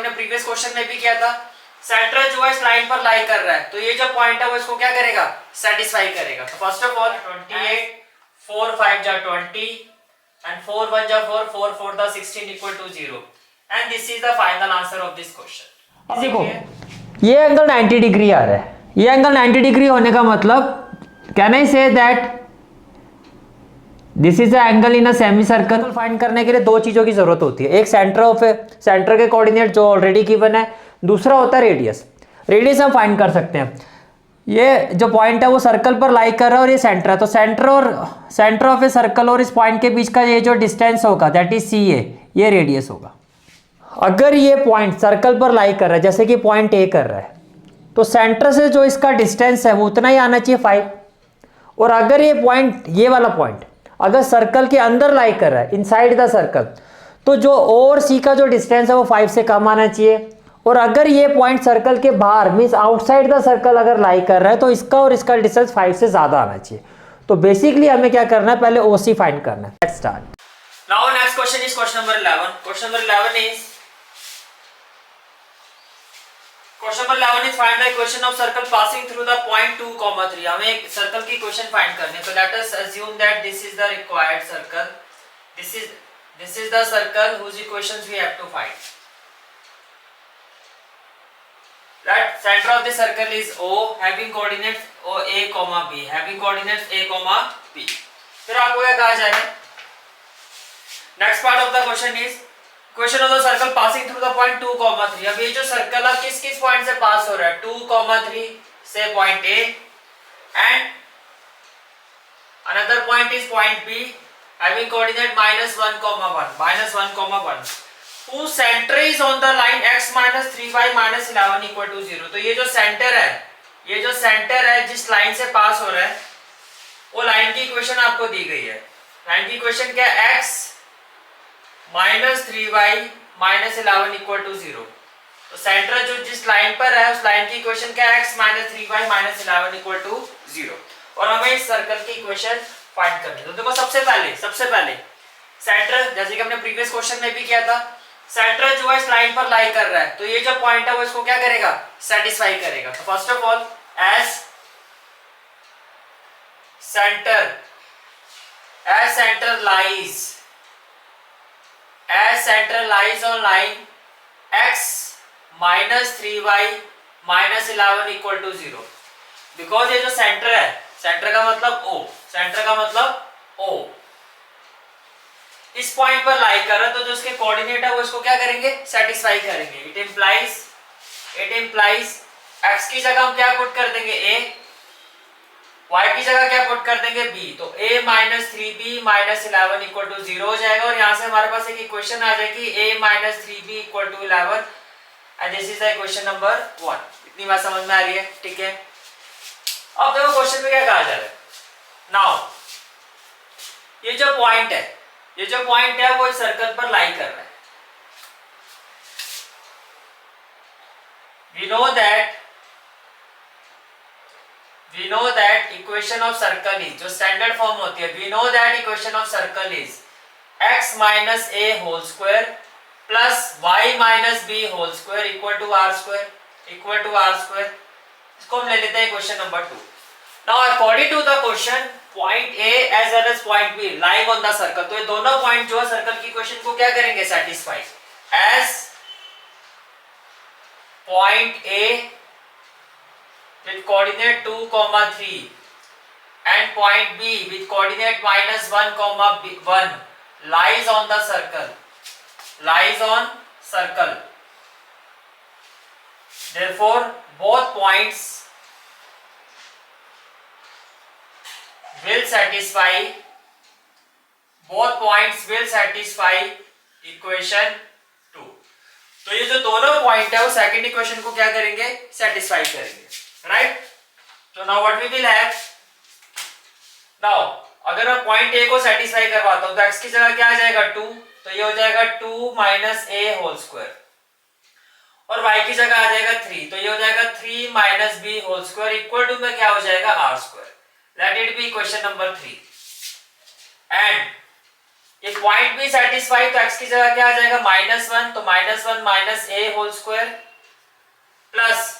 हमने previous question में भी किया था, सेंटर जो है इस लाइन पर लाई कर रहा है, तो ये जो पॉइंट है वो इसको क्या करेगा, सेटिस्फाई करेगा। तो फर्स्ट ऑफ ऑल 28, 4 5 जा 20 and 4 1 जा 4, 4 4 जा 16 equal to 0 and this is the final answer of this question। अब देखो ये एंगल 90 डिग्री आ रहा है, ये एंगल 90 डिग्री होने का मतलब can I say that this is a angle in a semi circle. Find करने के लिए दो चीजों की जरूरत होती है, एक सेंटर के कोऑर्डिनेट जो ऑलरेडी गिवन है, दूसरा होता है रेडियस। रेडियस हम फाइंड कर सकते हैं, ये जो पॉइंट है वो सर्कल पर लाई कर रहा है और ये सेंटर है, तो सेंटर ऑफ ए सर्कल और इस पॉइंट के बीच का ये जो डिस्टेंस होगा दैट इज सी ए, ये रेडियस होगा। अगर ये पॉइंट सर्कल पर लाई कर रहा है जैसे कि पॉइंट ए कर रहा है, तो सेंटर से जो इसका डिस्टेंस है वो उतना ही आना चाहिए 5। और अगर ये पॉइंट, ये वाला पॉइंट अगर सर्कल के अंदर लाई कर रहा है इनसाइड द सर्कल, तो जो ओ और सी का जो डिस्टेंस है वो 5 से कम आना चाहिए। और अगर ये पॉइंट सर्कल के बाहर मींस आउटसाइड द सर्कल अगर लाई कर रहा है तो इसका और इसका डिस्टेंस 5 से ज्यादा आना चाहिए। तो बेसिकली हमें क्या करना है, पहले ओसी फाइंड करना है। Let's start. Now next question is question number 11। Question number 11 is find the equation of circle passing through the point 2, 3। हमें एक सर्कल की इक्वेशन फाइंड करनी है। तो let us assume that this is the required circle, this is the circle whose equations we have to find। That center of the circle is O, having coordinates O A, B, having coordinates A, B। फिर आपको क्या कहा जाएगा, next part of the question is equation of the circle passing through the point 2, 3। अब ये जो circle है किस किस पॉइंट से पास हो रहा है, 2, 3 से point A and another point is point be having coordinate -1, 1 whose center is on the line x - 3y - 11 equal to 0। तो ये जो सेंटर है, ये जो सेंटर है जिस लाइन से पास हो रहा है वो लाइन की इक्वेशन आपको दी गई है। लाइन की इक्वेशन क्या है, x -3y - 11 इक्वल टू 0। तो सेंटर जो जिस लाइन पर है उस लाइन की इक्वेशन क्या है, x - 3y - 11 इक्वल टू 0। और हमें इस सर्कल की इक्वेशन फाइंड करनी है। तो देखो सबसे पहले सेंटर, जैसे कि हमने प्रीवियस क्वेश्चन में भी किया था, सेंटर जो है इस लाइन पर लाई कर रहा है, तो ये जो पॉइंट है वो इसको क्या करेगा, सेटिस्फाई करेगा। तो first of all as center lies on line x - 3y - 11 equal to 0। Because ये जो सेंटर है, सेंटर का मतलब O, इस पॉइंट पर लाई कर रहा है, तो जो उसके कोऑर्डिनेट है वो इसको क्या करेंगे, सेटिस्फाई करेंगे। इट इंप्लाइज x की जगह हम क्या पुट कर देंगे, a, y की जगह क्या पुट कर देंगे, b। तो a - 3b - 11 इक्वल टू 0 हो जाएगा। और यहाँ से हमारे पास एक इक्वेशन आ जाएगी a - 3b equal to 11 and this is the equation number 1। इतनी बात समझ में आ रही है, ठीक है। अब देखो क्वेश्चन में क्या कहा जा रहा है। नाउ ये जो पॉइंट है वो इस सर्कल पर लाई कर रहा है। we know that equation of circle is, जो स्टैंडर्ड फॉर्म होती है, we know that equation of circle is x minus a whole square plus y minus b whole square equal to r square। इसको हम ले लेते हैं question number 2। now according to the question point a as well as point b lying on the circle, तो ये दोनों point जो है सर्कल की इक्वेशन को क्या करेंगे, satisfy. as point a with coordinate 2, 3 and point B with coordinate -1, 1 lies on circle, therefore both points will satisfy equation 2। तो ये जो दोनों पॉइंट है वो सेकंड इक्वेशन को क्या करेंगे, सेटिस्फाई करेंगे, राइट। तो now what we will have, now अगर मैं पॉइंट ए को सेटिस्फाई करवाता हूं तो x की जगह क्या आ जाएगा, 2। तो ये हो जाएगा 2 - a होल स्क्वायर और y की जगह आ जाएगा 3। तो ये हो जाएगा 3 - b whole square equal to में क्या हो जाएगा, r स्क्वायर। Let it be question number 3 and ये पॉइंट भी सेटिस्फाई, तो x की जगह क्या आ जाएगा -1, तो -1 minus a whole square plus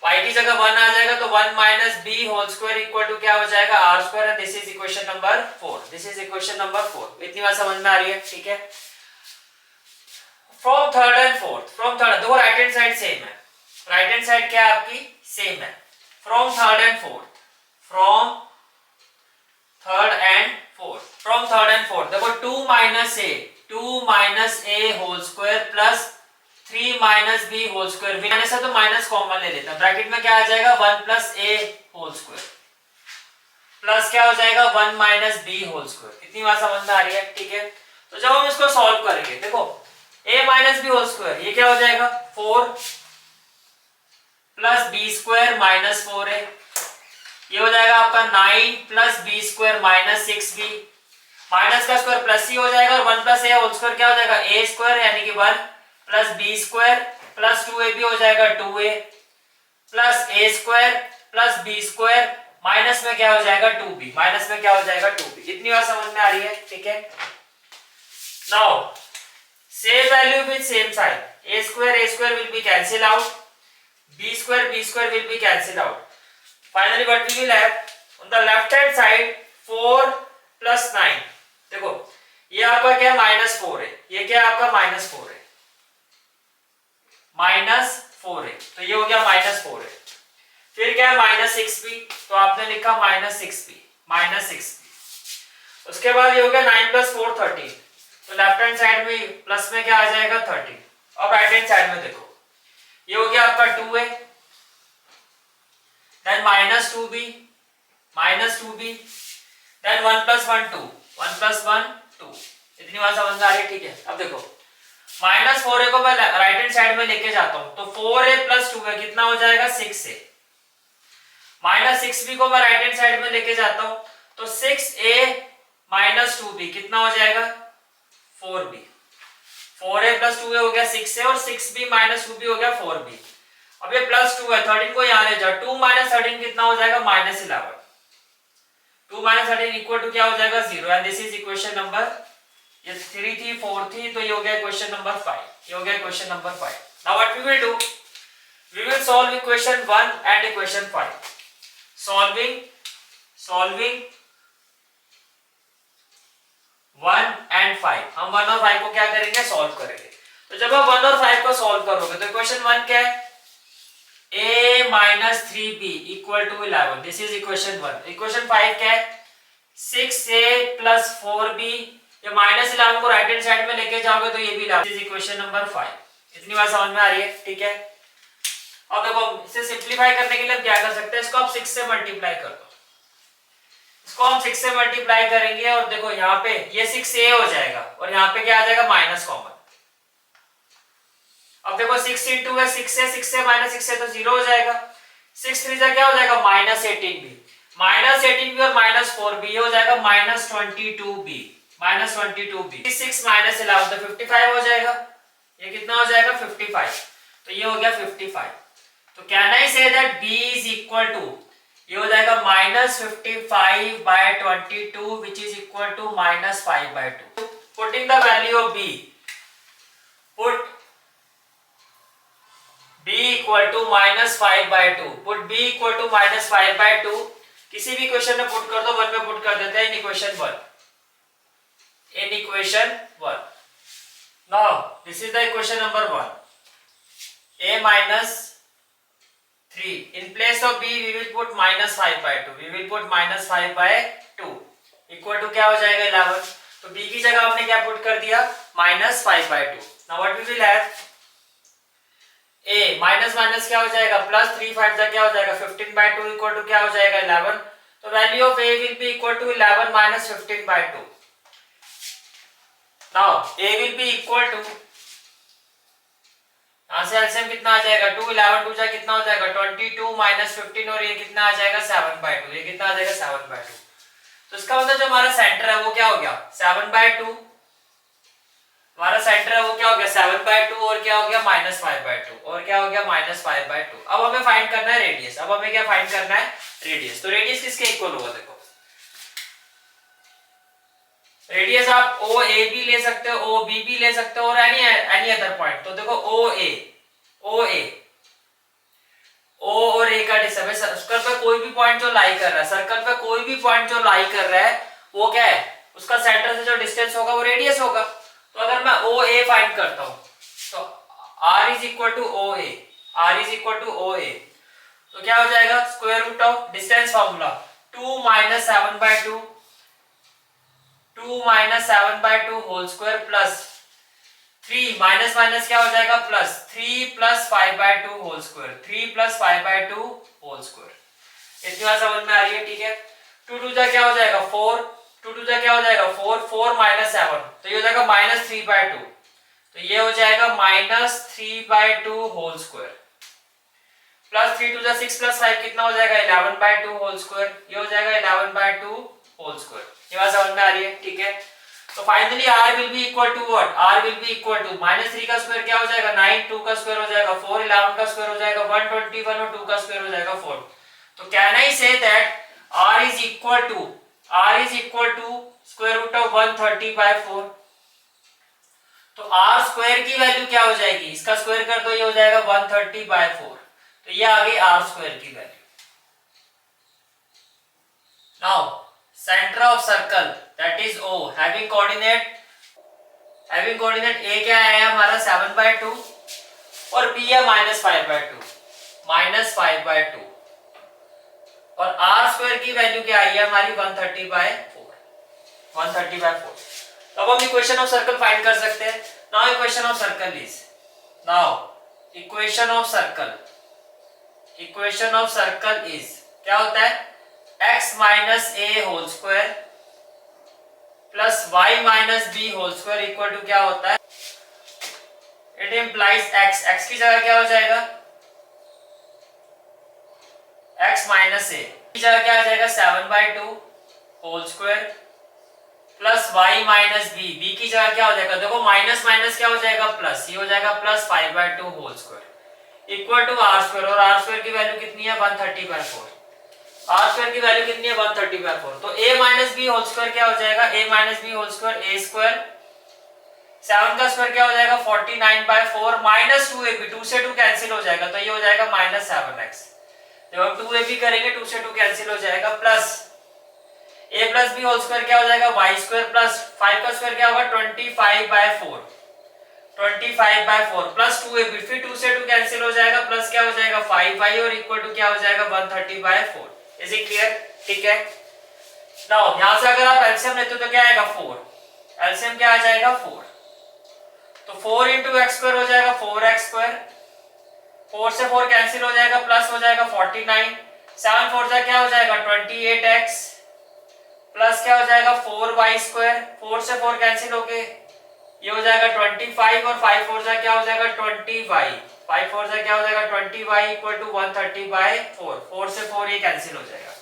y की जगह 1 आ जाएगा तो 1 minus b whole square equal to क्या हो जाएगा r स्क्वायर, and this is equation number 4। This is equation number 4। इतनी बात समझ में आ रही है? ठीक है। From third and fourth, from third देखो राइट हैंड साइड सेम है, राइट हैंड साइड क्या है आपकी सेम है। From third and fourth, from third and fourth, from third and fourth देखो 2 minus a whole square plus 3 minus b whole square, minus है तो minus common ले लेते हैं, ब्रैकेट में क्या आ जाएगा 1 plus a whole square plus क्या हो जाएगा 1 माइनस b होल स्क्वायर। इतनी बात समझ में आ रही है? ठीक है। तो जब हम इसको सॉल्व करेंगे देखो a minus b whole square ये क्या हो जाएगा 4 plus b square minus 4a, ये हो जाएगा आपका 9 plus b square minus 6b, minus का स्क्वायर प्लस ही हो जाएगा और 1 प्लस a होल स्क्वायर क्या हो जाएगा a स्क्वायर यानी कि 1 plus b square plus 2ab हो जाएगा 2a plus a square plus b square minus में क्या हो जाएगा 2b, माइनस में क्या हो जाएगा 2b। इतनी बात समझ में आ रही है? ठीक है। Now same value with same sign, a square will be cancel out, b square will be cancel out. Finally what we will have on the left hand side 4 plus 9, देखो ये आपका क्या -4 है, ये क्या आपका -4 है, -4 है, तो ये हो गया -4 है। फिर क्या है -6b, तो आपने लिखा -6b। उसके बाद ये हो गया 9 प्लस 4 13, तो लेफ्ट हैंड साइड में प्लस में क्या आ जाएगा 13। अब राइट हैंड साइड में देखो ये हो गया आपका 2a, then -2b, then 1 plus 1 2, 1 plus 1 2। इतनी बात समझ में आ रही है? ठीक है। अब देखो -4a को मैं राइट हैंड साइड में लेके जाता हूं तो 4a प्लस 2a कितना हो जाएगा 6a, -6b को मैं राइट हैंड साइड में लेके जाता हूं तो 6a माइनस 2b कितना हो जाएगा 4b, 4a प्लस 2a हो गया 6a और 6b माइनस 2b हो गया 4b। अब ये प्लस 2 है, 13 को यहां ले जाओ, 2 माइनस 13 कितना हो जाएगा -11, 2 माइनस 13 इक्वल टू क्या हो जाएगा 0, and this is equation number, ये 3 थी 4 थी तो ये हो गया क्वेश्चन नंबर 5, ये हो गया question number 5। Now what we will do, we will solve equation 1 and equation 5। Solving 1 and 5, हम 1 और 5 को क्या करेंगे सॉल्व करेंगे। तो जब आप 1 और 5 को सॉल्व करोगे तो इक्वेशन 1 क्या है a minus 3b equal to 11, this is equation 1। Equation 5 क्या है 6a plus 4b, ये -11 को राइट हैंड साइड में लेके जाओगे तो ये भी 11, दिस इज इक्वेशन नंबर 5। इतनी बात समझ में आ रही है? ठीक है। अब देखो इसे सिंपलीफाई करने के लिए हम क्या कर सकते हैं, इसको आप 6 से मल्टीप्लाई कर दो, इसको हम 6 से मल्टीप्लाई करेंगे और देखो यहाँ पे ये 6a हो जाएगा और यहाँ पे क्या आ जाएगा माइनस कॉमन। अब देखो 6 इंटू है 6 से माइनस 6 से तो 0 हो जाएगा, 6 3 जा क्या हो जाएगा -18b, -18b और -4b हो जाएगा -22b, -22b, 6 -11 तो 55 हो जाएगा, ये कितना हो जाएगा 55, तो ये हो गया 55। तो can I say that b is equal to, ये हो जाएगा -55/22 which is equal to -5/2। Putting the value of b, put b equal to -5/2, put b equal to -5/2, किसी भी क्वेश्चन में पुट कर दो, 1 में पुट कर देते हैं in equation 1, in equation 1। Now this is the equation number 1, a minus 3, in place of b we will put -5/2, we will put -5/2 equal to क्या हो जाएगा 11, तो b की जगह आपने क्या पुट कर दिया -5/2। now what we will have, a minus minus क्या हो जाएगा प्लस, 3 5 जा क्या हो जाएगा 15/2 इक्वल टू क्या हो जाएगा 11, तो value of a will be equal to 11 minus 15/2। now a will be equal to, यहां से एलसीएम कितना आ जाएगा 2, 11 2 जा कितना हो जाएगा 22 माइनस 15 और ये कितना आ जाएगा 7/2, ये कितना आ जाएगा 7/2। तो इसका मतलब जो हमारा सेंटर है वो क्या हो गया 7/2, हमारा सेंटर है वो क्या हो गया 7/2 और क्या हो गया -5/2 और क्या हो गया -5/2। अब हमें फाइंड करना है रेडियस, अब हमें क्या फाइंड करना है रेडियस। तो रेडियस किसके इक्वल होगा, देखो रेडियस आप ओ ए भी ले सकते हो, ओ बी भी ले सकते हो और एनी अदर पॉइंट। तो देखो ओ ए ओ और ए का डिस्टेंस, सर्कल पे कोई भी पॉइंट जो लाई कर रहा है, सर्कल पे कोई भी पॉइंट जो लाई कर रहा है वो क्या है, उसका सेंटर से जो डिस्टेंस होगा वो रेडियस होगा। तो अगर मैं ओ ए फाइंड करता हूं तो r is equal to O A, r is equal to O A, तो क्या हो जाएगा square root of distance formula 2 minus 7/2 2 minus 7/2 whole square plus 3 minus minus क्या हो जाएगा plus 3 plus 5/2 whole square, 3 plus 5/2 whole square. इतनी बात समझ में आ रही है? ठीक है। 2 2 जा क्या हो जाएगा 4, 2 2 जा क्या हो जाएगा 4, 4 माइनस 7 तो ये हो जाएगा माइनस 3/2, तो ये हो जाएगा माइनस 3/2 होल स्क्वायर प्लस 3 2 जा 6 प्लस 5 कितना हो जाएगा 11/2 होल स्क्वायर, ये हो जाएगा 11/2 होल स्क्वायर। ये बात समझ में आ रही है? ठीक है। तो finally r will be equal to what? r will be equal to -3 का स्क्वायर क्या हो जाएगा 9, 2 का स्क्वायर हो जाएगा 4, 11 का स्क्वायर हो जाएगा 121 और 2 का स्क्वायर हो जाएगा 4। तो can I say that r is equal to square root of 130/4। तो r स्क्वायर की वैल्यू क्या हो जाएगी, इसका स्क्वायर कर दो, ये हो जाएगा 130/4, तो ये आ गई r स्क्वायर की value. Now centre of circle that is O having coordinate A क्या है हमारा 7/2 और B है -5/2 और R स्क्वायर की वैल्यू क्या आई है हमारी 130/4। तो अब हम इक्वेशन ऑफ सर्कल फाइंड कर सकते हैं। Now equation of circle is क्या होता है x minus A whole square plus y minus B whole square equal to क्या होता है, इट इंप्लाइज x की जगह क्या हो जाएगा x माइनस ए की जगह क्या आ जाएगा 7/2 whole square plus y minus B की जगह क्या हो जाएगा, देखो माइनस माइनस क्या हो जाएगा प्लस, ये हो जाएगा plus 5/2 whole square equal to r square, और r स्क्वायर की वैल्यू कितनी है 130/4, r स्क्वायर की वैल्यू कितनी है 130/4। तो a minus B whole square क्या हो जाएगा a minus B whole square a square, 7 का स्क्वायर क्या हो जाएगा 49/4 माइनस 2ab, 2 से 2 कैंसिल हो जाएगा तो ये हो जाएगा -7x। जब हम 2ab करेंगे 2 से 2 कैंसिल हो जाएगा plus a plus B whole square क्या हो जाएगा y स्क्वायर प्लस 5 का स्क्वायर क्या होगा 25/4 प्लस 2ab, फिर 2 से 2 कैंसिल हो जाएगा प्लस क्या हो जाएगा 5y और इक्वल टू क्या हो जाएगा 130/4। Is it clear? ठीक है। नाउ यहां से अगर आप एलसीएम लेते हो तो क्या आएगा 4, एलसीएम क्या आ जाएगा 4, तो 4 into x स्क्वायर हो जाएगा 4x स्क्वायर, 4 से 4 कैंसिल हो जाएगा प्लस हो जाएगा 49, 7 4 जा क्या हो जाएगा 28x प्लस क्या हो जाएगा 4y स्क्वायर, 4 से 4 कैंसिल होके ये हो जाएगा 25 और 5 4 जा क्या हो जाएगा 20y, 5 4 जा क्या हो जाएगा 20y इक्वल टू 130/4, 4 से 4 ये कैंसिल हो जाएगा,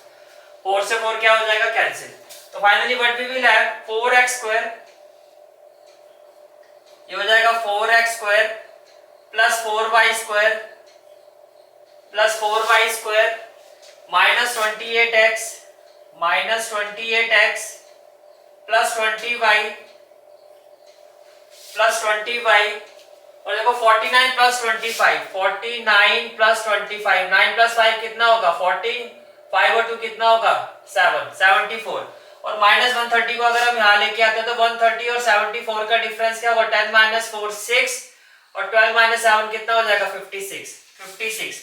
4 से 4 क्या हो जाएगा कैंसिल। तो finally what we will have 4x square, ये हो जाएगा 4x square plus 4y square plus 4y square minus 28x plus 20y और देखो 49 प्लस 25, 49 प्लस 25, 9 प्लस 5 कितना होगा 14, 5 और 2 कितना होगा 7, 74 और माइनस 130 को अगर हम यहाँ लेके आते हैं तो 130 और 74 का डिफरेंस क्या होगा 10 माइनस 4 6 और 12 माइनस 7 कितना हो जाएगा 56,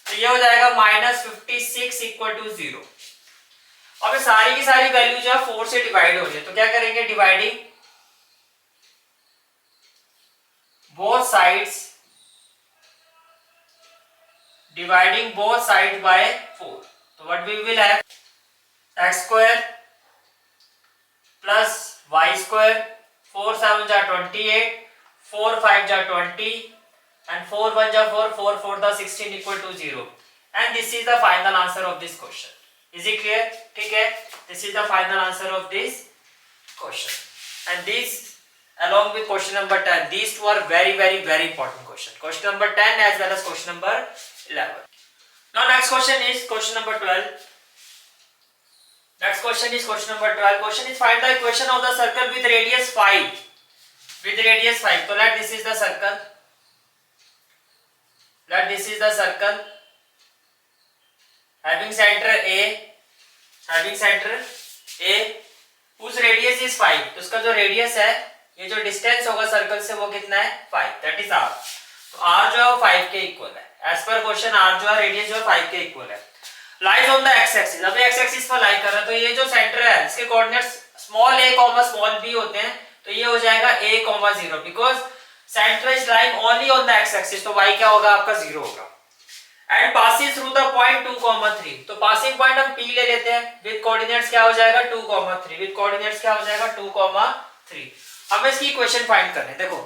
तो ये हो जाएगा -56 इक्वल टू 0। अब ये सारी की सारी वैल्यू जो है 4 से डिवाइड हो रही है तो क्या करेंगे dividing both sides by 4, so what we will have x square plus y square, 4 7 जा 28, 4 5 जा 20 and 4 1 जा 4, 4 4 जा 16 equal to 0, and this is the final answer of this question. Is it clear? ठीक है, this is the final answer of this question, and this along with question number 10, these two are very important question number 10 as well as question number 11. Now next question is question number 12. Next question is question number 12. Question is find the equation of the circle with radius 5. With radius 5. So let this is the circle. Let this is the circle. Having center A. Having center A. Whose radius is 5. तो उसका जो radius है, ये जो distance होगा circle से वो कितना है 5. That is r. तो r जो है वो 5 के इक्वल है. As per question r जो है radius जो है 5 के इक्वल है. Lies on the x axis. अभी x axis पर लाई कर रहा है तो ये जो सेंटर है इसके coordinates small a small b होते हैं तो ये हो जाएगा a 0 because centre is lying only on the x axis तो y क्या होगा आपका 0 होगा. And passing through the point 2,3. तो पासिंग पॉइंट हम p ले लेते हैं विद कोऑर्डिनेट्स क्या हो जाएगा 2,3. विद कोऑर्डिनेट्स क्या हो जाएगा 2,3. हमें इसकी इक्वेशन फाइंड करनी है. देखो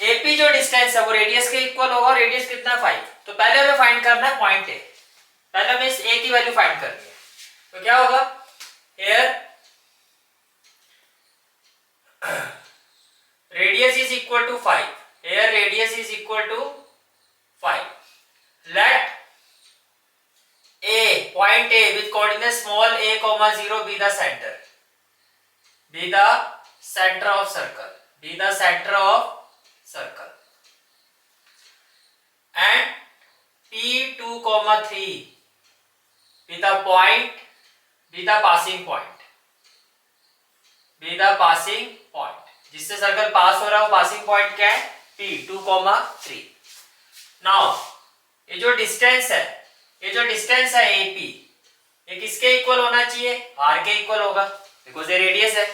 AP जो डिस्टेंस है वो रेडियस के इक्वल होगा. रेडियस कितना 5. तो पहले हमें फाइंड करना है पॉइंट A. पहले हमें इस A की वैल्यू फाइंड करनी है. तो क्या होगा here radius is equal to 5. Here radius is equal to 5. Let A, point A with coordinate small a, 0 be the center. Be the center of circle. Be the center of circle. And P 2,3 be the point, be the passing point. Be the passing point. जिससे circle पास हो रहा है वो passing point क्या है P 2,3. Now ये जो distance है AP ये किसके इक्वल होना चाहिए R के इक्वल होगा बिकॉज ये रेडियस है.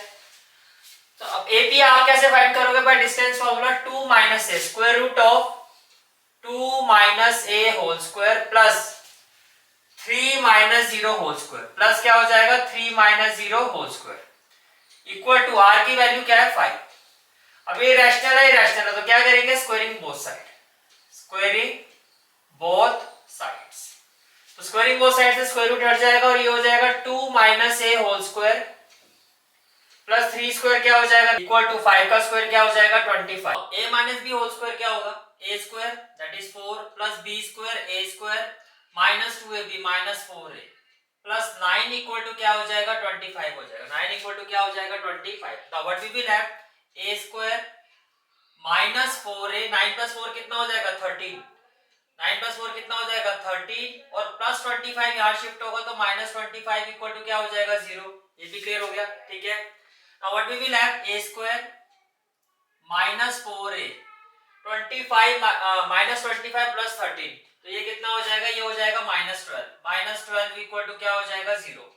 तो अब AP आप कैसे फाइंड करोगे by distance formula 2 minus a square root of 2 minus a whole square plus 3 minus 0 whole square plus क्या हो जाएगा 3 minus 0 whole square equal to R की वैल्यू क्या है 5. अब ये रैशनल है तो क्या करेंगे squaring both side. Squaring both sides. तो स्क्वायरिंग बोथ साइड से स्क्वायर रूट हट जाएगा और ये हो जाएगा 2 minus a whole square plus 3 square क्या हो जाएगा इक्वल टू 5 का स्क्वायर क्या हो जाएगा 25. a minus b whole square क्या होगा a square that is 4 plus b square a square minus 2ab minus 4a plus 9 equal to क्या हो जाएगा 25 हो जाएगा. 9 इक्वल टू क्या हो जाएगा 25. Now what we will have a square minus 4a 9 plus 4 कितना हो जाएगा 13. 9 प्लस 4 कितना हो जाएगा 13 और प्लस 25 यहाँ शिफ्ट होगा तो माइनस 25 इक्वल टू क्या हो जाएगा 0. ये भी क्लियर हो गया. ठीक है. Now what we will have a square minus 4a 25 minus 25 plus 13 तो ये कितना हो जाएगा ये हो जाएगा माइनस 12 इक्वल टू क्या हो जाएगा 0.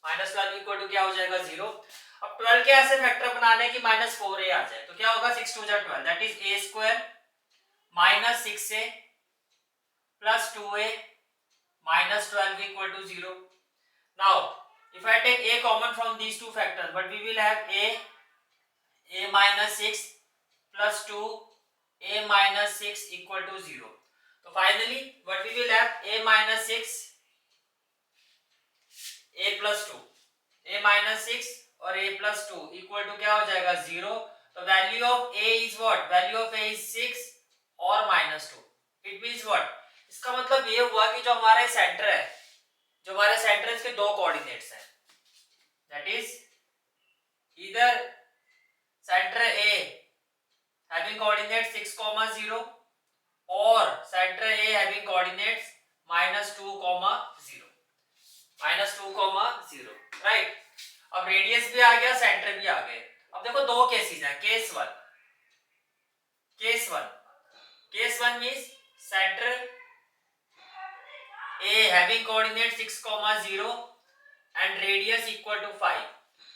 माइनस 12 इक्वल टू क्या हो जाएगा 0. अब 12 के ऐसे फैक्टर बनाने की माइनस 4a आ जाए तो क्या होगा 6 2 12 that is a square minus 6a plus 2a minus 12 equal to 0. Now if I take a common from these two factors but we will have a minus 6 plus 2 a minus 6 equal to 0. तो finally what we will have a minus 6 a plus 2 a minus 6 और a plus 2 equal to क्या हो जाएगा 0. तो value of a is what value of a is 6 और minus 2. It means what इसका मतलब ये हुआ कि जो हमारे सेंटर है इसके दो कोऑर्डिनेट्स हैं that is either centre a having coordinates 6, 0 or center A having coordinates -2, 0 right. अब रेडियस भी आ गया सेंटर भी आ गए. अब देखो दो केसेस हैं. Case one means centre A having coordinate 6, 0 and radius equal to 5.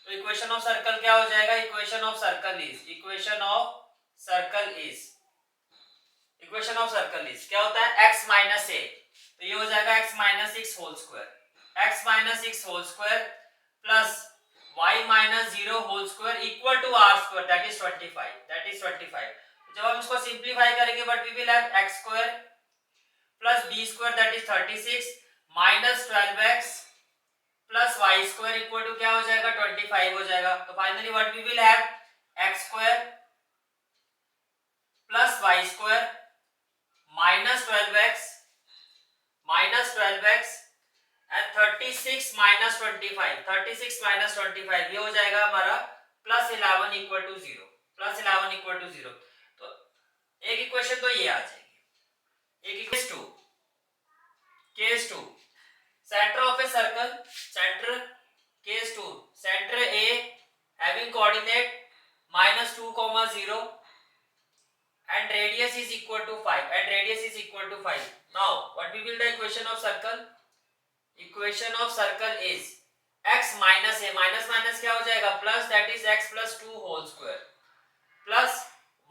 तो इक्वेशन ऑफ सर्कल क्या हो जाएगा इक्वेशन ऑफ सर्कल इज क्या होता है x माइनस a. तो ये हो जाएगा x minus 6 whole square plus y minus 0 whole square equal to r square that is 25. जब हम इसको सिंपलीफाई करेंगे but we will have x square plus b square that is 36 minus 12x plus y square equal to क्या हो जाएगा 25 हो जाएगा. तो finally what we will have x square plus y square minus 12x and 36 minus 25 36 minus 25 ये हो जाएगा हमारा +11 इक्वल टू 0, +11 इक्वल टू 0। तो एक इक्वेशन तो ये आ जाएगी। एक equation case 2 centre of a circle, centre case 2 centre A having coordinate -2, 0 and radius is equal to 5 and radius is equal to 5. Now what will be the equation of circle? Equation of circle is x minus a, minus minus क्या हो जाएगा plus, that is x plus 2 whole square plus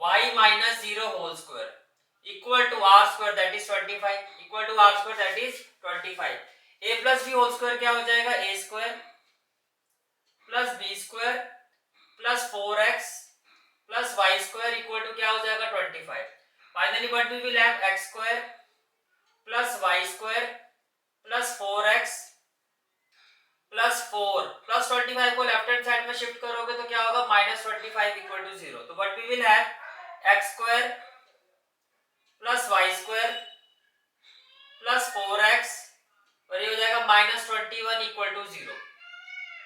y minus 0 whole square equal to r square, that is 25, equal to r square, that is 25. a plus b whole square क्या हो जाएगा a square plus b square plus 4x plus y square equal to क्या हो जाएगा 25. Finally what we will have x square plus y square plus 4x plus 4 plus 25 को left hand side में shift करोगे तो क्या होगा -25 इक्वल टू 0. तो what we will have x square plus y square plus 4x और ये हो जाएगा -21 इक्वल टू 0.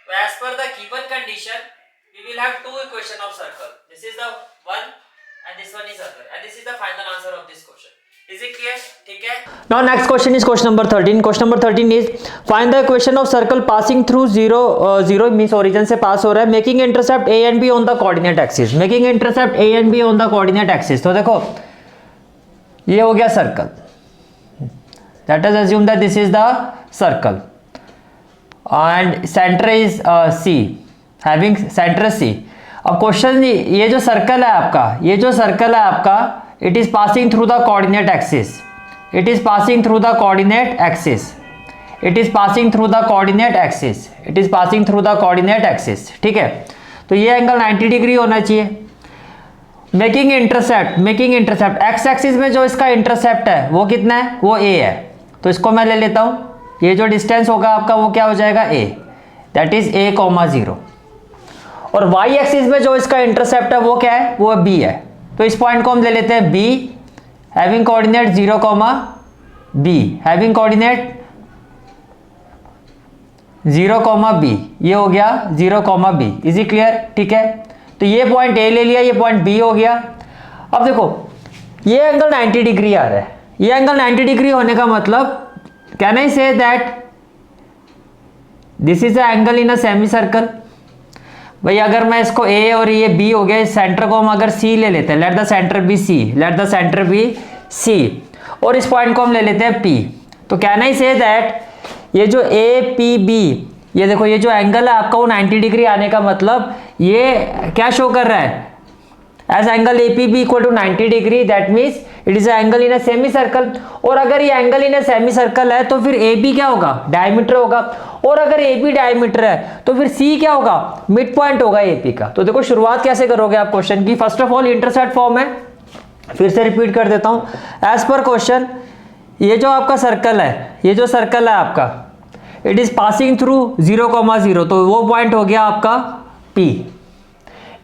तो as per the given condition we will have two equation of circle. This is the one and this one is other, and this is the final answer of this question. Is it clear? ठीक है. Now next question is question number 13. Question number 13 is find the equation of circle passing through 0 0 means origin से पास हो रहा है, making intercept a and b on the coordinate axis, making intercept a and b on the coordinate axis. तो देखो ये हो गया circle, that is assume that this is the circle and center is c, having center c. अब question ये जो circle है आपका, ये जो सर्कल है आपका, it is passing through the coordinate axis, it is passing through the coordinate axis, it is passing through the coordinate axis, it is passing through the coordinate axis. ठीक है, तो ये एंगल 90 डिग्री होना चाहिए. Making intercept x axis में जो इसका intercept है वो कितना है, वो a है. तो इसको मैं ले लेता हूँ, ये जो डिस्टेंस होगा आपका वो क्या हो जाएगा a, दैट इज a, 0. और y एक्सिस में जो इसका इंटरसेप्ट है वो क्या है, वो b है. तो इस पॉइंट को हम ले लेते हैं b, having coordinate 0, b, having coordinate 0, b, ये हो गया 0, b. Is it clear? ठीक है, तो ये पॉइंट a ले लिया, ये पॉइंट b हो गया. अब देखो ये एंगल 90 डिग्री आ रहा है, ये एंगल 90 डिग्री होने का मतलब can I say that this is a angle in a semi circle. भाई अगर मैं इसको a और ये b हो गया, इस सेंटर को हम अगर c ले लेते हैं, let the center be c, let the center be c, और इस पॉइंट को हम ले लेते हैं p. तो कैन आई से दैट ये जो a p b, ये देखो ये जो एंगल है आपका वो 90 डिग्री आने का मतलब ये क्या शो कर रहा है, as angle A P B equal to 90 degree, that means it is angle in a semi circle. और अगर ये angle in a semi circle है तो फिर ए बी क्या होगा, डायमीटर होगा. और अगर ए बी डायमीटर है तो फिर सी क्या होगा, मिड पॉइंट होगा ए पी का. तो देखो शुरुआत कैसे करोगे आप क्वेश्चन की. First of all intercept form है, फिर से रिपीट कर देता हूँ. एज पर क्वेश्चन ये जो आपका सर्कल है, ये जो सर्कल है आपका, इट इज पासिंग थ्रू 0, 0, तो वो पॉइंट हो गया आपका P.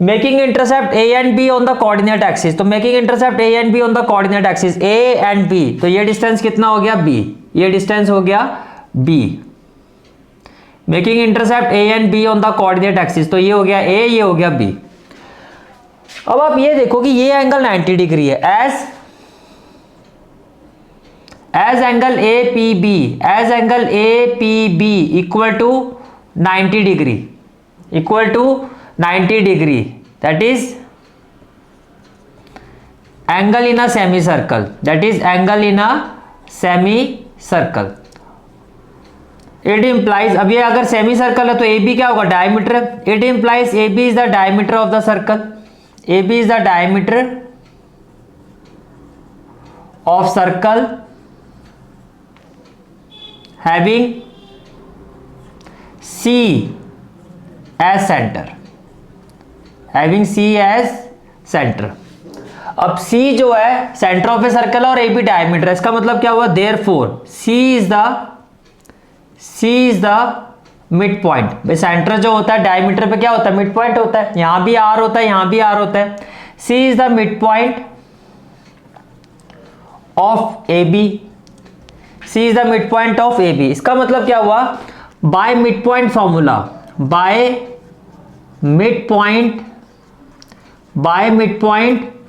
Making intercept A and B on the coordinate axis, तो making intercept A and B on the coordinate axis A and B, तो ये डिस्टेंस कितना हो गया B, ये डिस्टेंस हो गया B. Making intercept A and B on the coordinate axis, तो ये हो गया A, ये हो गया B. अब आप ये देखो कि ये एंगल 90 डिग्री है, as angle APB, as angle APB equal to 90 degree, equal to 90 degree, that is angle in a semi circle, that is angle in a semi circle. It implies, अब ये अगर सेमी सर्कल है तो ए B क्या होगा, diameter. It implies A B is the diameter of the circle, A B is the diameter of circle having C as center, having C as center. अब C जो है सेंटर ऑफ ए सर्कल और A B diameter, इसका मतलब क्या हुआ, therefore C is the mid point. भाई centre जो होता है डायमीटर पे क्या होता है, मिड पॉइंट होता है. यहां भी R होता है, यहां भी R होता है. C is the mid point of A B, C is the midpoint of AB. इसका मतलब क्या हुआ, by mid point formula, by mid point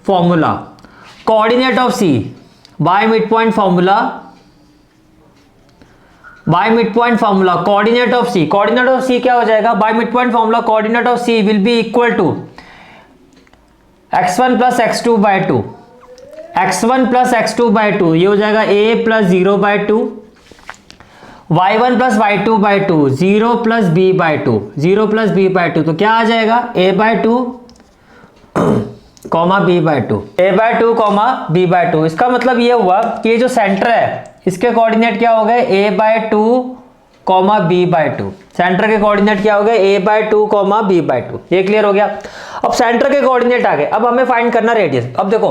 formula, coordinate of c by mid point formula, coordinate of c क्या हो जाएगा, by mid point formula coordinate of c will be equal to x1 plus x2 by 2, x1 plus x2 by 2, ये हो जाएगा a plus 0 by 2, y1 plus y2 by 2, 0 plus b by 2, 0 plus b by 2, तो क्या आ जाएगा a by 2 comma b by 2, a by 2 comma b by 2। इसका मतलब ये हुआ कि ये जो सेंटर है इसके कोऑर्डिनेट क्या हो गए, a by 2 comma b by 2, center के कोऑर्डिनेट क्या हो गए, a by 2 comma b by 2। ये क्लियर हो गया। अब सेंटर के कोऑर्डिनेट आ गए, अब हमें फाइंड करना रेडियस। अब देखो,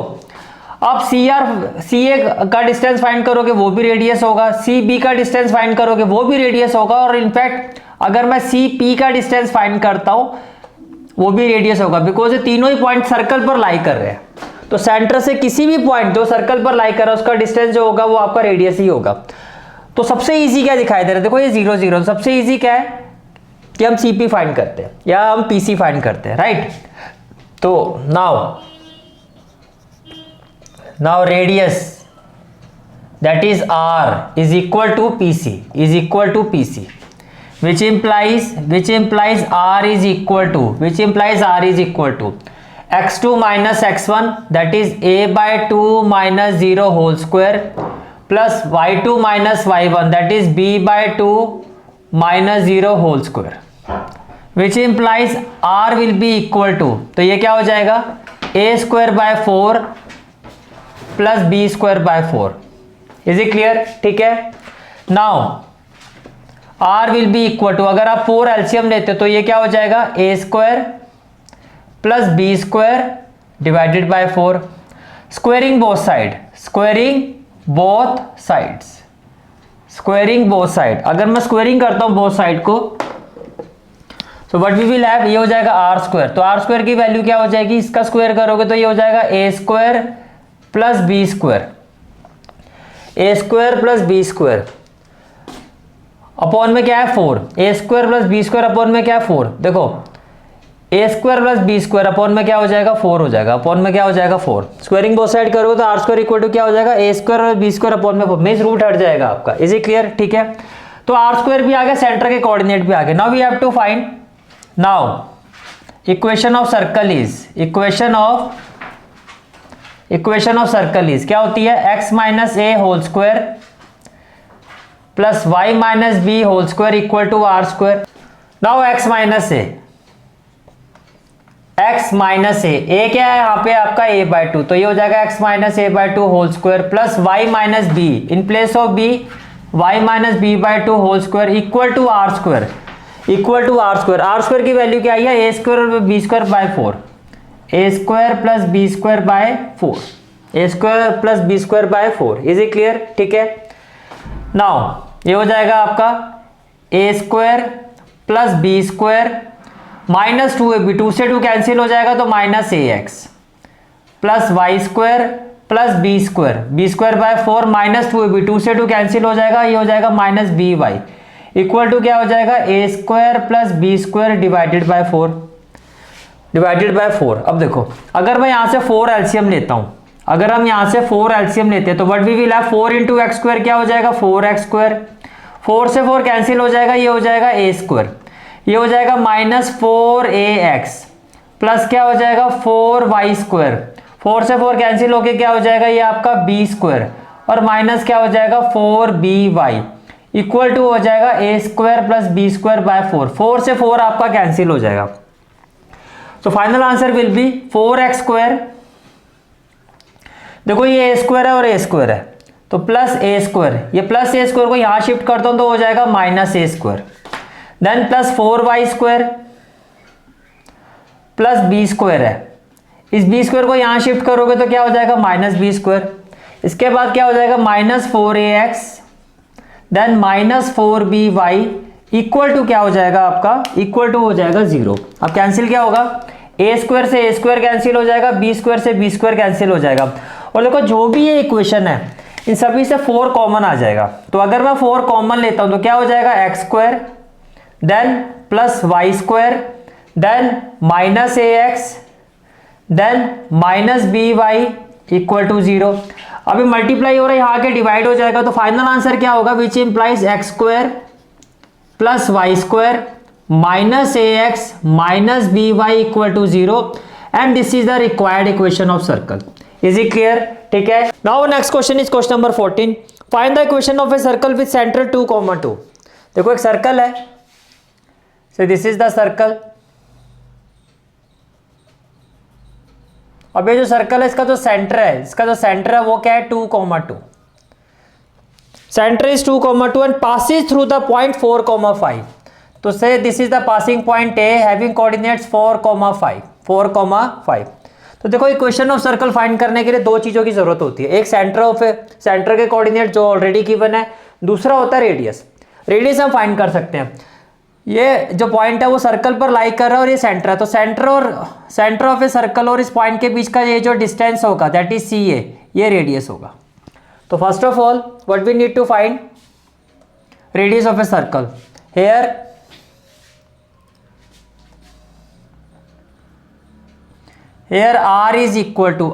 अब सी ए का डिस्टेंस फाइंड करोगे वो भी रेडियस होगा, सी बी का डिस्टेंस फाइंड करोगे वो भी रेडियस होगा, और इनफैक्ट अगर मैं सी पी का डिस्टेंस फाइंड करता हूं वो भी रेडियस होगा, बिकॉज ये तीनों ही पॉइंट सर्कल पर लाई कर रहे हैं। तो सेंटर से किसी भी पॉइंट जो सर्कल पर लाई कर रहा है उसका डिस्टेंस जो होगा वो आपका रेडियस ही होगा। तो सबसे इजी क्या दिखाई दे रहा है, देखो ये 0 0, सबसे इजी क्या है कि हम सीपी फाइंड करते हैं या हम पीसी फाइंड करते हैं, राइट। तो now radius that is r is equal to PC, which implies r is equal to x2 minus x1 that is a by 2 minus 0 whole square plus y2 minus y1 that is b by 2 minus 0 whole square, which implies r will be equal to, तो ये क्या हो जाएगा, a square by 4 plus b square by 4। Is it clear? ठीक है। Now r will be equal to, अगर आप 4 LCM लेते हो तो ये क्या हो जाएगा, a square plus B square divided by 4, squaring both side, अगर मैं स्क्वायरिंग करता हूं बोथ साइड को तो व्हाट वी विल हैव, ये हो जाएगा आर स्क्वायर। तो आर स्क्वायर की वैल्यू क्या हो जाएगी, इसका स्क्वायर करोगे तो ये हो जाएगा a square plus B square, upon में क्या है 4, a square plus B square upon में क्या है 4। देखो a square plus B square upon में क्या हो जाएगा 4 हो जाएगा, अपॉन में क्या हो जाएगा 4, स्क्वायरिंग बोथ साइड करोगे तो आर स्क्वायर इक्वल टू क्या हो जाएगा, ए स्क्वायर और बी स्क्वायर अपॉन में 4, मींस रूट हट जाएगा आपका। Is it clear? ठीक है। तो आर स्क्वायर भी आ गया, सेंटर के कोऑर्डिनेट भी आ गए। Now we have to find, now equation of circle is क्या होती है, x minus A whole square plus y minus B whole square equal to are square. Now x minus a क्या है यहाँ पे आपका a बाय 2, तो ये हो जाएगा x minus a by 2 whole square plus y minus b, in place of b y minus b by 2 whole square equal to are square. Are square की वैल्यू क्या आई है, ए स्क्वायर और b square by 4, a square plus B square by 4, is it clear? ठीक है। Now ये हो जाएगा आपका a square plus B square minus 2ab, 2 से 2 कैंसिल हो जाएगा तो minus A X plus Y square plus B square by 4 minus 2ab, 2 से 2 कैंसिल हो जाएगा, ये हो जाएगा minus B Y equal to क्या हो जाएगा, a square plus B square divided by 4। अब देखो अगर मैं यहां से 4 एलसीएम लेता हूं, अगर हम यहां से 4 एलसीएम लेते हैं तो what we will have, 4 into X square क्या हो जाएगा 4x स्क्वायर, 4 से 4 कैंसिल हो जाएगा, ये हो जाएगा ए स्क्वायर, ये हो जाएगा माइनस 4ax प्लस क्या हो जाएगा 4y स्क्वायर, 4 से 4 कैंसिल होके क्या हो जाएगा, ये आपका बी स्क्वायर और माइनस क्या हो जाएगा 4by इक्वल टू हो जाएगा a square plus B square by 4, 4 से 4 आपका कैंसिल हो जाएगा। तो final answer will be 4x square, देखो ये ए स्क्वायर है और ए स्क्वायर है तो प्लस ए स्क्वायर, ये प्लस ए स्क्वायर को यहां शिफ्ट करता हूं तो हो जाएगा minus a square, then plus 4y square plus B square है, इस बी स्क्वायर को यहां शिफ्ट करोगे तो क्या हो जाएगा माइनस बी स्क्वायर, इसके बाद क्या हो जाएगा minus 4ax then minus 4by equal to क्या हो जाएगा आपका, इक्वल टू हो जाएगा 0। अब कैंसिल क्या होगा, ए स्क्वायर से ए स्क्वायर कैंसिल हो जाएगा, बी स्क्वायर से बी स्क्वायर कैंसिल हो जाएगा, और देखो जो भी ये इक्वेशन है इन सभी से 4 कॉमन आ जाएगा। तो अगर मैं 4 कॉमन लेता हूं तो क्या हो जाएगा X square then plus Y square, then minus A X, then minus B Y equal to 0। अभी मल्टीप्लाई हो रहा है, यहाँ के डिवाइड हो जाएगा, तो फाइनल आंसर क्या होगा, which implies X square plus Y square minus A X minus B Y equal to 0 and this is the required equation of circle. Is it clear? ठीक है। Now next question is question number 14, find the equation of a circle with center 2,2। देखो एक circle है, so this is the circle. अब ये जो circle है इसका जो सेंटर है, वो क्या है 2,2। Centre is 2,2 and passes through the point 4,5। तो से this is the passing point A having coordinates 4,5। तो देखो इक्वेशन ऑफ सर्कल फाइंड करने के लिए दो चीजों की जरूरत होती है, एक सेंटर के कोऑर्डिनेट जो ऑलरेडी गिवन है, दूसरा होता है रेडियस। रेडियस हम फाइंड कर सकते हैं, ये जो पॉइंट है वो सर्कल पर लाई कर रहा है और ये सेंटर है, तो सेंटर ऑफ ए सर्कल और इस पॉइंट के बीच का ये जो डिस्टेंस होगा दैट इज सी ए, ये रेडियस होगा। तो first of all what we need to find radius of a circle. here r is equal to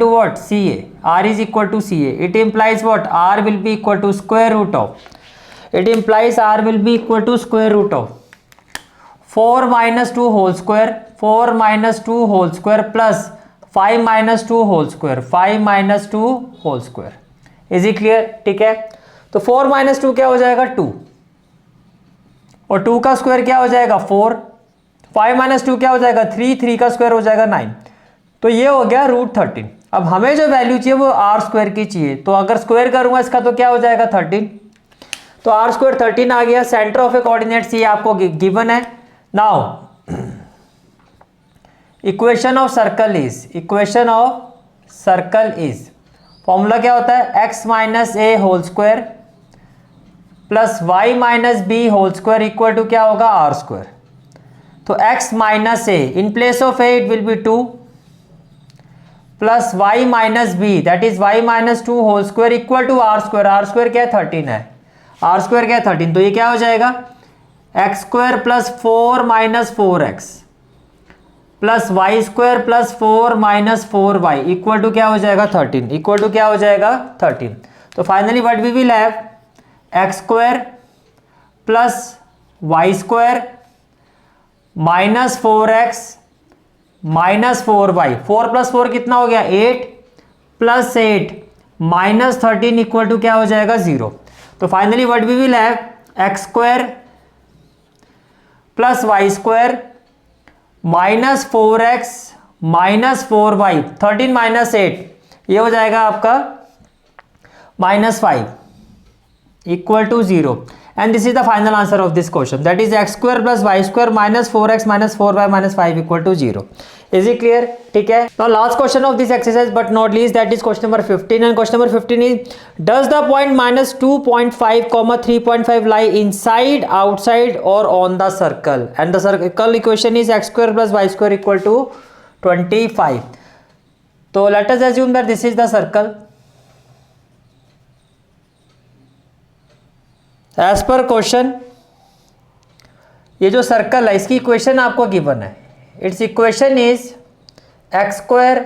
what? CA. r is equal to CA. It implies what? r will be equal to square root of, it implies r will be equal to square root of 4 minus 2 whole square, 4 minus 2 whole square plus 5 minus 2 whole square, 5 minus 2 whole square। Is it clear? ठीक है। तो 4 minus 2 क्या हो जाएगा 2, और 2 का square क्या हो जाएगा 4, 5 minus 2 क्या हो जाएगा 3, 3 का स्क्वायर हो जाएगा 9। तो ये हो गया √13। अब हमें जो वैल्यू चाहिए वो आर स्क्वायर की चाहिए, तो अगर स्क्वायर करूंगा इसका तो क्या हो जाएगा 13, तो आर स्क्वायर 13 आ गया। सेंटर ऑफ ए कोऑर्डिनेट्स ये आपको गिवन है। Now equation of circle is formula क्या होता है, x minus A whole square plus Y minus B whole square equal to क्या होगा आर स्क्वायर। तो x minus A in place of A it will be 2 plus Y minus B that is Y minus 2 whole square equal to are square. Are square क्या है 13 है, are square क्या है 13, तो ये क्या हो जाएगा X square plus 4 minus 4x plus Y square plus 4 minus 4y equal to क्या हो जाएगा 13, इक्वल टू क्या हो जाएगा 13। तो finally what we will have x square plus Y square minus 4x minus 4y, 4 plus 4 कितना हो गया 8 प्लस 8 माइनस 13 इक्वल टू क्या हो जाएगा 0। तो finally what we will have x square plus Y square minus 4x minus 4y, 13 minus 8 ये हो जाएगा आपका minus 5 equal to 0 and this is the final answer of this question that is x square plus Y square minus 4x minus 4y minus 5 equal to 0। Is it clear? ठीक है। Now last question of this exercise but not least that is question number 15 and question number 15 is does the point minus 2.5 3.5 lie inside outside और on the circle and the circle equation is x square plus Y square equal to 25। तो let us assume that this is the circle. As per question ये जो circle है इसकी equation आपको given है, it's equation is x square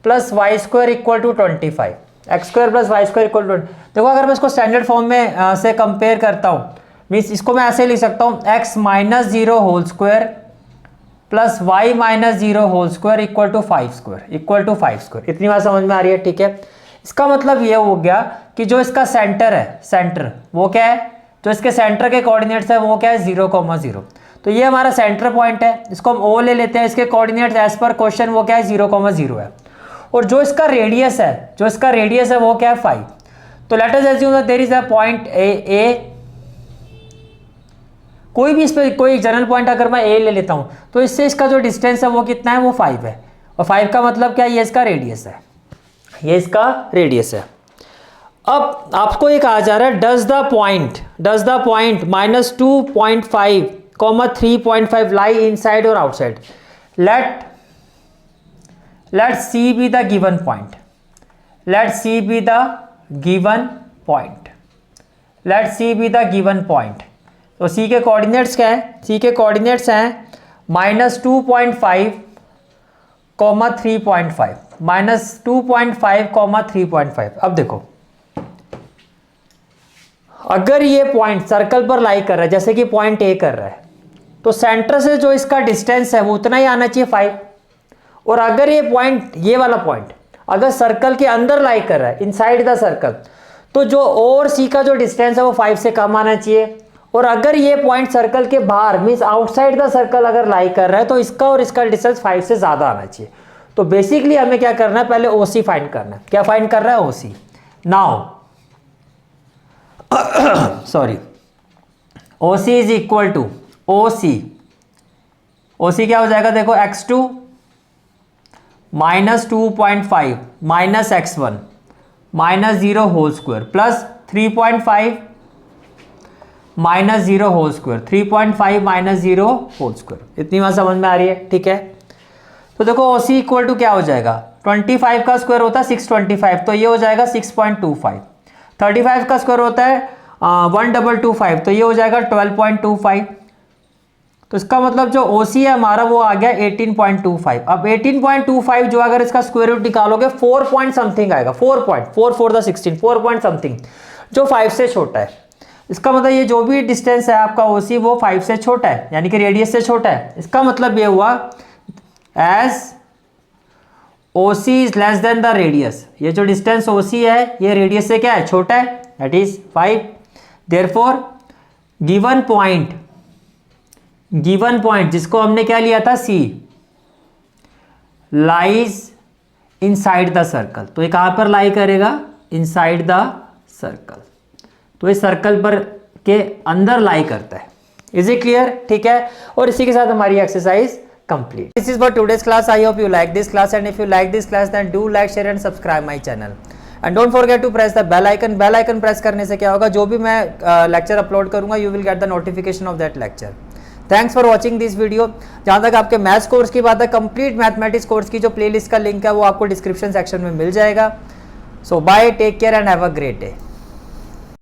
plus Y square equal to 25, x square plus Y square equal to. देखो अगर मैं इसको स्टैंडर्ड फॉर्म में से कंपेयर करता हूँ, मीन्स इसको मैं ऐसे लिख सकता हूँ x minus 0 whole square plus Y minus 0 whole square equal to 5 square equal to 5 square. इतनी बात समझ में आ रही है? ठीक है। इसका मतलब ये हो गया कि जो इसका सेंटर है, सेंटर वो क्या है, जो इसके सेंटर के कोऑर्डिनेट्स है वो क्या है 0,0। तो ये हमारा सेंटर पॉइंट है, इसको हम ओ ले लेते हैं, इसके कोऑर्डिनेट्स एज पर क्वेश्चन वो क्या है 0,0 है। और जो इसका रेडियस है वो क्या है 5। तो let us assume that there is a point A, कोई भी इस पे कोई जनरल पॉइंट अगर मैं ए ले लेता हूं तो इससे इसका जो डिस्टेंस है वो कितना है वो 5 है, और 5 का मतलब क्या है ये इसका रेडियस है, ये इसका रेडियस है। अब आपको एक आ जा रहा है does the point minus 2.5 3.5 lie inside और outside. Let C be the given point, let C be the given point. तो सी के कोऑर्डिनेट्स क्या है, सी के कोऑर्डिनेट्स हैं -2.5, 3.5, -2.5, 3.5। अब देखो अगर ये पॉइंट सर्कल पर लाई कर रहा है, जैसे कि पॉइंट ए कर रहा है, तो सेंटर से जो इसका डिस्टेंस है वो उतना ही आना चाहिए 5। और अगर ये पॉइंट, ये वाला पॉइंट अगर सर्कल के अंदर लाई कर रहा है, इनसाइड द सर्कल, तो जो ओ और सी का जो डिस्टेंस है वो 5 से कम आना चाहिए। और अगर ये पॉइंट सर्कल के बाहर मीन्स आउटसाइड द सर्कल अगर लाई कर रहा है, तो इसका और इसका डिस्टेंस 5 से ज्यादा आना चाहिए। तो बेसिकली हमें क्या करना है, पहले ओ सी फाइंड करना है। क्या फाइंड कर रहा है, O C. Now sorry, O C is equal to O C, O C क्या हो जाएगा, देखो x2 -2.5 minus x1 -0 whole square plus 3.5 -0 whole square, 3.5 -0 whole square. इतनी बात समझ में आ रही है, ठीक है। तो देखो ओ सी इक्वल टू क्या हो जाएगा, 25 का स्क्वायर होता है 625, तो ये हो जाएगा 6.25। 35 का स्क्वायर होता है 1225, तो ये हो जाएगा 12.25। तो इसका मतलब जो OC है हमारा वो आ गया 18.25। अब 18.25 जो अगर इसका स्क्वायर रूट निकालोगे 4 पॉइंट समथिंग आएगा, 4.4 4 पॉइंट समथिंग, जो 5 से छोटा है। इसका मतलब ये जो भी डिस्टेंस है आपका OC वो 5 से छोटा है, यानी कि रेडियस से छोटा है। इसका मतलब ये हुआ as OC is less than the radius, ये जो डिस्टेंस OC है ये रेडियस से क्या है, छोटा है, that is 5। Therefore given point जिसको हमने क्या लिया था, C lies inside the circle, तो ये कहां पर लाई करेगा, इनसाइड द सर्कल, तो इस सर्कल पर के अंदर लाई करता है। इज इट क्लियर, ठीक है। और इसी के साथ हमारी exercise complete. This is for today's class. I hope you like this class, and if you like this class then do like, share and subscribe my channel. And don't forget to press the bell icon. Bell icon press करने से क्या होगा, जो भी मैं lecture upload करूंगा you will get the notification of that lecture. Thanks for watching this video. जहाँ तक आपके मैथ्स कोर्स की बात है, कंप्लीट मैथमेटिक्स कोर्स की जो प्लेलिस्ट का लिंक है वो आपको डिस्क्रिप्शन सेक्शन में मिल जाएगा. So bye, take care and have a great day.